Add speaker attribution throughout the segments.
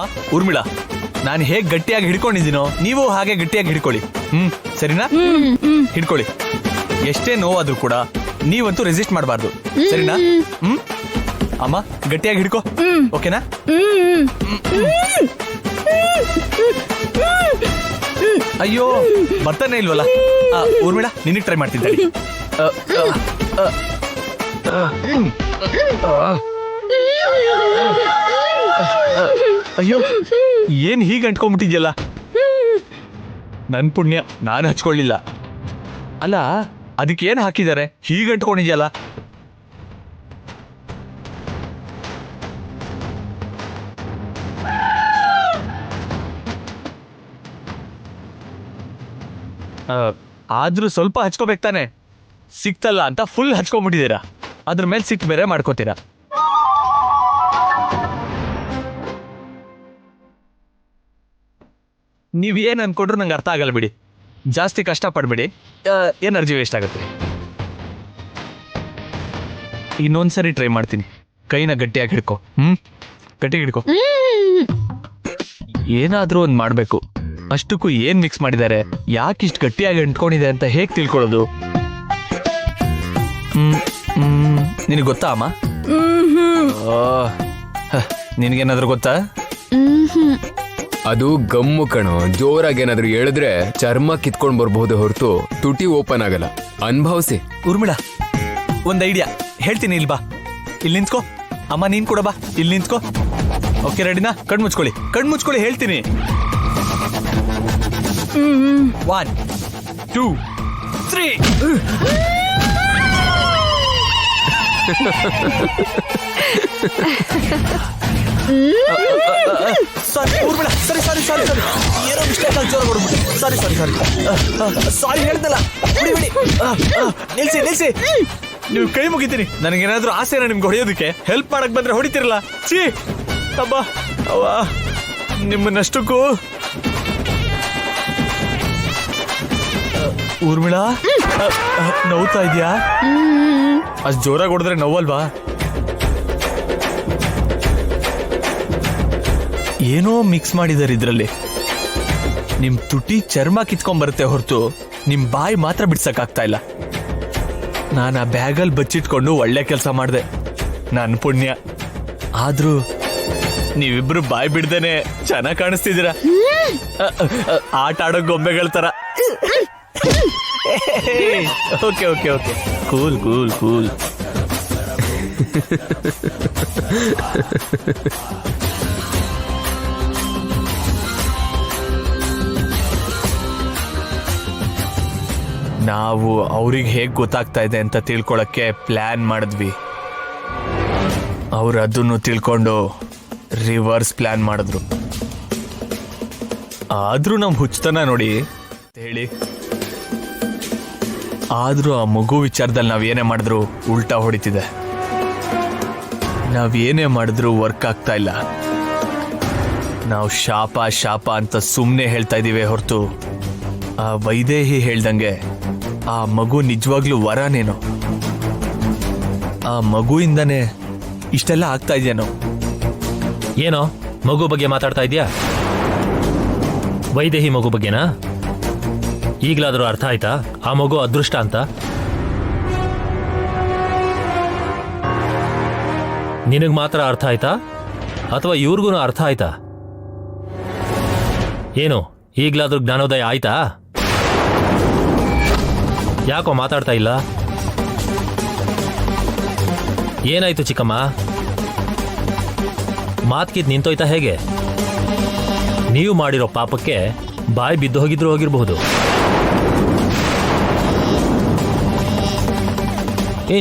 Speaker 1: ಅಮ್ಮ ಊರ್ಮಿಳಾ, ನಾನು ಹೇಗೆ ಗಟ್ಟಿಯಾಗಿ ಹಿಡ್ಕೊಂಡಿದ್ದೀನೋ ನೀವು ಹಾಗೆ ಗಟ್ಟಿಯಾಗಿ ಹಿಡ್ಕೊಳ್ಳಿ. ಸರಿನಾ? ಹಿಡ್ಕೊಳ್ಳಿ. ಎಷ್ಟೇ ನೋವಾದ್ರೂ ಕೂಡ ನೀವಂತೂ ರೆಸಿಸ್ಟ್ ಮಾಡಬಾರ್ದು. ಸರಿನಾ? ಅಮ್ಮ ಗಟ್ಟಿಯಾಗಿ ಹಿಡ್ಕೋ. ಓಕೆನಾ? ಅಯ್ಯೋ ಬರ್ತಾನೆ ಇಲ್ವಲ್ಲ. ಊರ್ಮಿಳಾ ನಿನಗೆ ಟ್ರೈ ಮಾಡ್ತೀನಿ ತಡಿ. ಅಯ್ಯೋ ಏನ್ ಹೀಗೆ ಅಂಟ್ಕೊಂಡ್ಬಿಟ್ಟಿದ್ಯಲ್ಲ. ನನ್ ಪುಣ್ಯ ನಾನು ಹಚ್ಕೊಳ್ಳಿಲ್ಲ. ಅಲ್ಲ ಅದಕ್ಕೆ ಏನ್ ಹಾಕಿದ್ದಾರೆ ಹೀಗೆ ಅಂಟ್ಕೊಂಡಿದ್ಯಲ್ಲ. ಆದ್ರೂ ಸ್ವಲ್ಪ ಹಚ್ಕೋಬೇಕು ತಾನೆ. ಸಿಕ್ತಲ್ಲ ಅಂತ ಫುಲ್ ಹಚ್ಕೊಂಡ್ಬಿಟ್ಟಿದ್ದೀರಾ. ಅದ್ರ ಮೇಲೆ ಸಿಟ್ಟು ಬೇರೆ ಮಾಡ್ಕೋತೀರಾ. ನೀವ್ ಏನ್ ಅನ್ಕೊಂಡ್ರು ನಂಗೆ ಅರ್ಥ ಆಗಲ್ಲ ಬಿಡಿ. ಜಾಸ್ತಿ ಕಷ್ಟ ಪಡ್ಬೇಡಿ, ಎನರ್ಜಿ ವೇಸ್ಟ್ ಆಗುತ್ತೆ. ಇನ್ನೊಂದ್ಸರಿ ಟ್ರೈ ಮಾಡ್ತೀನಿ. ಕೈನ ಗಟ್ಟಿಯಾಗಿ ಹಿಡ್ಕೊ. ಗಟ್ಟಿಗೆ ಹಿಡ್ಕೊ. ಏನಾದ್ರೂ ಒಂದ್ ಮಾಡ್ಬೇಕು. ಅಷ್ಟಕ್ಕೂ ಏನ್ ಮಿಕ್ಸ್ ಮಾಡಿದ್ದಾರೆ, ಯಾಕೆ ಇಷ್ಟು ಗಟ್ಟಿಯಾಗಿ ಅಂಟ್ಕೊಂಡಿದೆ ಅಂತ ಹೇಗ್ ತಿಳ್ಕೊಳ್ಳೋದು? ನಿನಗೆ ಗೊತ್ತಾ ಅಮ್ಮ? ನಿನಗೇನಾದ್ರೂ ಗೊತ್ತಾ?
Speaker 2: ಅದು ಗಮ್ಮು ಕಣೋ. ಜೋರಾಗಿ ಏನಾದ್ರೂ ಹೇಳಿದ್ರೆ ಚರ್ಮ ಕಿತ್ಕೊಂಡ್ ಬರ್ಬಹುದು ಹೊರತು ತುಟಿ ಓಪನ್ ಆಗಲ್ಲ. ಅನುಭವಿಸಿ.
Speaker 1: ಊರ್ಮಿಳಾ ಒಂದ್ ಐಡಿಯಾ ಹೇಳ್ತೀನಿ. ಇಲ್ಬಾ, ಇಲ್ಲಿ ನಿಂತ್ಕೋ. ಅಮ್ಮ ನೀನ್ ಕೂಡ ಬಾ, ಇಲ್ಲಿ ನಿಂತ್ಕೋ. ಓಕೆ ರೆಡಿನಾ? ಕಣ್ ಮುಚ್ಕೊಳ್ಳಿ ಹೇಳ್ತೀನಿ. 1 2 3. ಸಾರಿ ಊರ್ಮಿಳಾ, ಸರಿ ಏನೋ ಮಿಸ್ಟೇಕ್ ಆಗಿ ಜೋರ ಕೊಡ್ಬಿಟ್ಟು. ಸಾರಿ ಹೇಳ್ದಲ್ಲ. ನಿಲ್ಸಿ. ನೀವು ಕೈ ಮುಗಿತೀನಿ. ನನಗೇನಾದ್ರೂ ಆಸೆನ ನಿಮ್ಗೆ ಹೊಡೆಯೋದಕ್ಕೆ? ಹೆಲ್ಪ್ ಮಾಡಕ್ ಬಂದ್ರೆ ಹೊಡಿತಿರಲ್ಲ. ಛೀ ಅಬ್ಬ ಅವ್ವ, ನಿಮ್ಮನ್ನಷ್ಟಕ್ಕೂ. ಊರ್ಮಿಳಾ ನೋವ್ತಾ ಇದ್ಯಾ? ಅಷ್ಟ್ ಜೋರಾಗಿ ಹೊಡೆದ್ರೆ ನೋವಲ್ವಾ? ಏನೋ ಮಿಕ್ಸ್ ಮಾಡಿದಾರೆ ಇದ್ರಲ್ಲಿ. ನಿಮ್ ತುಟಿ ಚರ್ಮ ಕಿತ್ಕೊಂಡ್ ಬರುತ್ತೆ ಹೊರತು ನಿಮ್ ಬಾಯಿ ಮಾತ್ರ ಬಿಡ್ಸಕ್ ಇಲ್ಲ. ನಾನು ಆ ಬ್ಯಾಗಲ್ಲಿ ಬಚ್ಚಿಟ್ಕೊಂಡು ಒಳ್ಳೆ ಕೆಲಸ ಮಾಡಿದೆ. ನನ್ ಪುಣ್ಯ. ಆದ್ರೂ ನೀವಿಬ್ರು ಬಾಯಿ ಬಿಡ್ದೇನೆ ಚೆನ್ನಾಗ್ ಕಾಣಿಸ್ತಿದ್ದೀರಾ. ಆಟ ಆಡೋ ಗೊಂಬೆಗಳ ತರ. Okay cool. ನಾವು ಅವ್ರಿಗೆ ಹೇಗ್ ಗೊತ್ತಾಗ್ತಾ ಇದೆ ಅಂತ ತಿಳ್ಕೊಳಕ್ಕೆ ಪ್ಲಾನ್ ಮಾಡಿದ್ವಿ. ಅವ್ರು ಅದನ್ನು ತಿಳ್ಕೊಂಡು ರಿವರ್ಸ್ ಪ್ಲಾನ್ ಮಾಡಿದ್ರು. ಆದ್ರೂ ನಮ್ ಹುಚ್ಚತನ ನೋಡಿ ಹೇಳಿ. ಆದ್ರೂ ಆ ಮಗು ವಿಚಾರದಲ್ಲಿ ನಾವೇನೇ ಮಾಡಿದ್ರು ಉಲ್ಟಾ ಹೊಡಿತಿದೆ. ನಾವೇನೇ ಮಾಡಿದ್ರು ವರ್ಕ್ ಆಗ್ತಾ ಇಲ್ಲ. ನಾವು ಶಾಪ ಅಂತ ಸುಮ್ಮನೆ ಹೇಳ್ತಾ ಇದೀವಿ ಹೊರತು ಆ ವೈದೇಹಿ ಹೇಳ್ದಂಗೆ ಆ ಮಗು ನಿಜವಾಗ್ಲೂ ವರನೇನೋ. ಆ ಮಗುವಿಂದಾನೆ ಇಷ್ಟೆಲ್ಲ ಆಗ್ತಾ ಇದೆಯೇನೋ.
Speaker 3: ಏನೋ ಮಗು ಬಗ್ಗೆ ಮಾತಾಡ್ತಾ ಇದೆಯಾ? ವೈದೇಹಿ ಮಗು ಬಗ್ಗೆನಾ? ಈಗಲಾದರೂ ಅರ್ಥ ಆಯ್ತಾ ಆ ಮಗು ಅದೃಷ್ಟ ಅಂತ? ನಿನಗ್ ಮಾತ್ರ ಅರ್ಥ ಆಯ್ತಾ ಅಥವಾ ಇವ್ರಿಗೂ ಅರ್ಥ ಆಯ್ತಾ? ಏನು ಈಗಲಾದ್ರೂ ಜ್ಞಾನೋದಯ ಆಯ್ತಾ? ಯಾಕೋ ಮಾತಾಡ್ತಾ ಇಲ್ಲ? ಏನಾಯ್ತು ಚಿಕ್ಕಮ್ಮ? ಮಾತ್ಕಿದ್ ನಿಂತೋಯ್ತಾ ಹೇಗೆ? ನೀವು ಮಾಡಿರೋ ಪಾಪಕ್ಕೆ ಬಾಯಿ ಬಿದ್ದು ಹೋಗಿರಬಹುದು.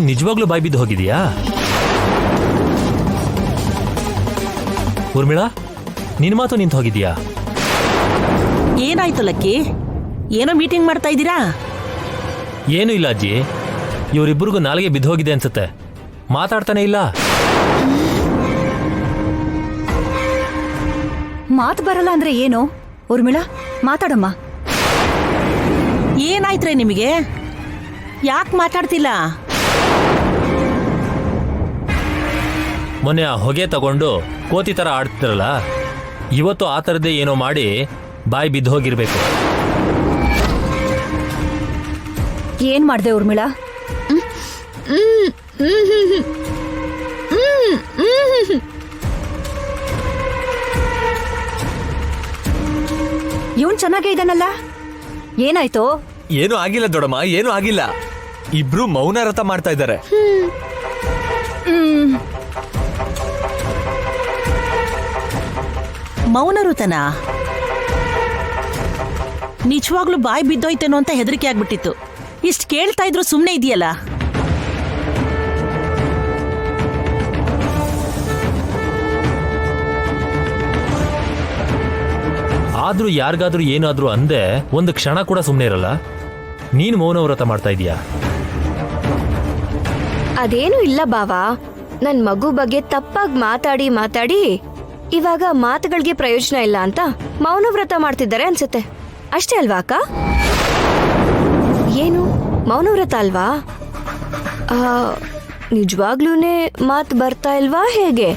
Speaker 3: ನಿಜವಾಗ್ಲೂ ಬಾಯಿ ಬಿದ್ದು ಹೋಗಿದೀಯಾ? ಊರ್ಮಿಳಾ ನಿನ್ ಮಾತು ನಿಂತು ಹೋಗಿದೀಯಾ?
Speaker 4: ಏನಾಯ್ತು ಲಕ್ಕಿ? ಏನೋ ಮೀಟಿಂಗ್ ಮಾಡ್ತಾ ಇದ್ದೀರಾ?
Speaker 3: ಏನೂ ಇಲ್ಲ ಅಜ್ಜಿ, ಇವರಿಬ್ಬರಿಗೂ ನಾಲಿಗೆ ಬಿದ್ದು ಹೋಗಿದೆ ಅನ್ಸುತ್ತೆ. ಮಾತಾಡ್ತಾನೆ ಇಲ್ಲ.
Speaker 5: ಮಾತು ಬರಲ್ಲ ಅಂದ್ರೆ ಏನು? ಊರ್ಮಿಳಾ ಮಾತಾಡಮ್ಮ.
Speaker 4: ಏನಾಯ್ತ್ರೆ ನಿಮಗೆ? ಯಾಕೆ ಮಾತಾಡ್ತಿಲ್ಲ?
Speaker 3: ಮೊನ್ನೆ ಆ ಹೊಗೆ ತಗೊಂಡು ಕೋತಿ ತರ ಆಡ್ತಿರಲ್ಲ, ಇವತ್ತು ಆ ಥರದ್ದೇ ಏನೋ ಮಾಡಿ ಬಾಯಿ ಬಿದ್ದು ಹೋಗಿರ್ಬೇಕು.
Speaker 5: ಏನ್ ಮಾಡ್ದೆ ಊರ್ಮಿಳಾ? ಇವನ್ ಚೆನ್ನಾಗೇ ಇದ್ದಾನಲ್ಲ, ಏನಾಯ್ತು?
Speaker 1: ಏನೂ ಆಗಿಲ್ಲ ದೊಡಮ್ಮ, ಏನೂ ಆಗಿಲ್ಲ. ಇಬ್ರು ಮೌನ ವ್ರತ ಮಾಡ್ತಾ ಇದ್ದಾರೆ.
Speaker 4: ಮೌನ ವೃತನ ನಿಜವಾಗ್ಲೂ ಬಾಯಿ ಬಿದ್ದೋಯ್ತೇನೋ ಅಂತ ಹೆದರಿಕೆ ಆಗ್ಬಿಟ್ಟಿತ್ತು. ಇಷ್ಟು ಕೇಳ್ತಾ ಇದ್ರು ಸುಮ್ಮನೆ ಇದೆಯಲ್ಲ.
Speaker 3: ಆದ್ರೂ ಯಾರಿಗಾದ್ರೂ ಏನಾದ್ರೂ ಅಂದೆ ಒಂದು ಕ್ಷಣ ಕೂಡ ಸುಮ್ಮನೆ ಇರಲ್ಲ. ನೀನು ಮೌನ ವ್ರತ ಮಾಡ್ತಾ ಇದೀಯಾ?
Speaker 6: ಅದೇನು ಇಲ್ಲ ಬಾವಾ, ನನ್ ಮಗು ಬಗ್ಗೆ ತಪ್ಪಾಗಿ ಮಾತಾಡಿ ಇವಾಗ ಮಾತುಗಳಿಗೆ ಪ್ರಯೋಜನ ಇಲ್ಲ ಅಂತ ಮೌನ ವ್ರತ ಮಾಡ್ತಿದ್ದಾರೆ ಅನ್ಸುತ್ತೆ. ಅಷ್ಟೇ ಅಲ್ವಾ ಅಕ್ಕ? ಏನು ಮೌನ ವ್ರತ ಅಲ್ವಾ? ನಿಜವಾಗ್ಲೂನೇ ಮಾತು ಬರ್ತಾ ಇಲ್ವಾ ಹೇಗೆ?